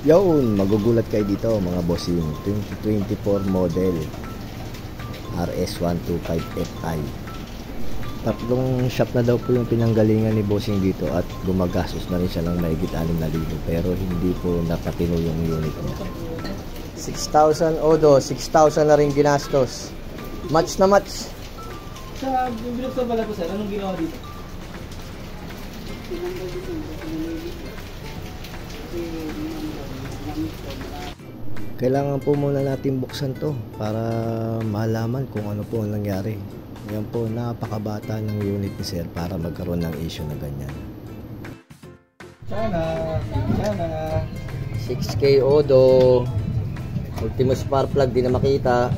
Yun, magugulat kayo dito mga bossing. 2024 model RS125Fi. Tatlong shop na daw po yung pinanggalingan ni bossing dito at gumagastos na rin siya ng mahigit 6,000 pero hindi po nakatino yung unit niya. 6,000 odo, 6,000 na rin ginastos. Match na match. Sa binuksan pala po sir, anong ginawa dito? Kailangan po muna natin buksan to para malaman kung ano po ang nangyari. Yan po, napakabata ng unit ni sir para magkaroon ng issue na ganyan. Sana 6K odo, ultimo spark plug di na makita.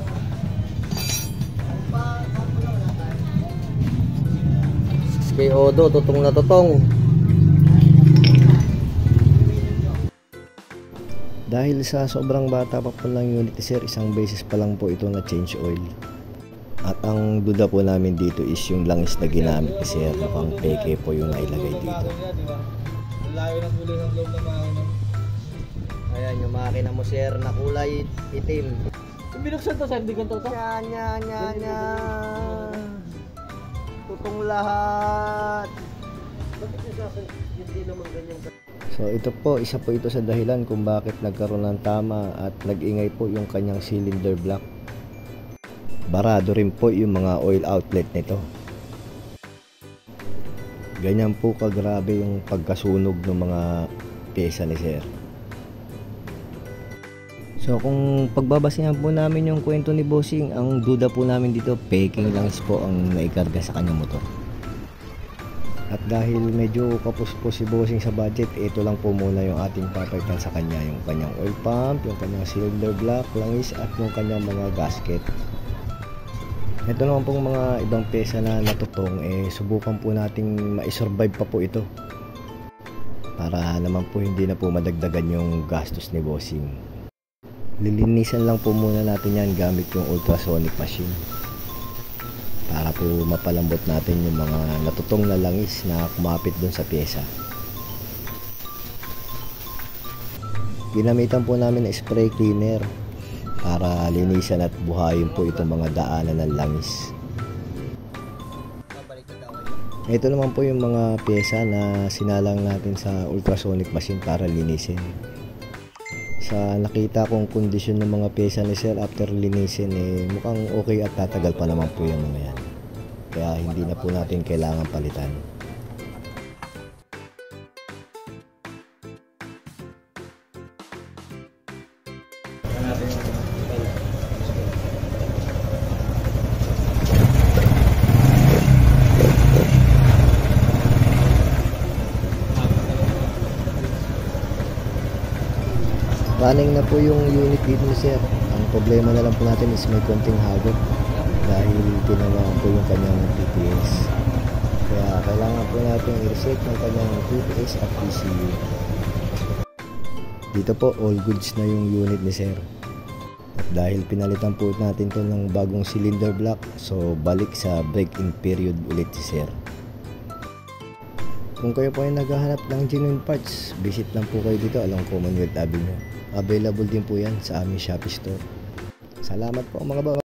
Kay odo, tutong na tutong. Dahil sa sobrang bata pa po ng unit ni sir, isang beses pa lang po ito na change oil. At ang duda po namin dito is yung langis na ginamit ni sir, mukhang peke po yung nailagay dito. Layo ng kulay ng loob ng makina. Ayan yung makina mo sir na kulay itim. Kung binuksan to sir, di ganito to? Nya. Tutong lahat. Bakit hindi naman ganyan? So ito po, isa po ito sa dahilan kung bakit nagkaroon ng tama at nag-ingay po yung kanyang cylinder block. Barado rin po yung mga oil outlet nito. Ganyan po kagrabe yung pagkasunog ng mga pyesa ni sir. So kung pagbabasihan po namin yung kwento ni bossing, ang duda po namin dito, peking langis po ang naikarga sa kanyang motor. At dahil medyo kapos po si bossing sa budget, ito lang po muna yung ating papalitan sa kanya, yung kanyang oil pump, yung kanyang cylinder block, langis at yung kanyang mga gasket. Ito naman pong mga ibang pyesa na natutong, subukan po nating ma-survive pa po ito para naman po hindi na po madagdagan yung gastos ni bossing. Lilinisan lang po muna natin yan gamit yung ultrasonic machine para po mapalambot natin yung mga natutong na langis na kumapit dun sa pyesa. Ginamitan po namin na spray cleaner para linisan at buhayin po itong mga daanan ng langis. Ito naman po yung mga pyesa na sinalang natin sa ultrasonic machine para linisin. Sa nakita kong kondisyon ng mga pyesa ni sir after linisin, mukhang okay at tatagal pa naman po yung mga yan. Kaya hindi na po natin kailangan palitan. Running na po yung unit dito ni sir. Ang problema na lang po natin is may konting hagot dahil ginawa po yung kanyang TPS. Kaya kailangan po natin i-reset ng kanyang TPS at PCU. Dito po all goods na yung unit ni sir. At dahil pinalitan po natin to ng bagong cylinder block, so balik sa break-in period ulit si sir. Kung kayo po ay naghahanap ng genuine parts, visit lang po kayo dito along Commonwealth Avenue. Available din po yan sa aming Shopee store. Salamat po mga baba.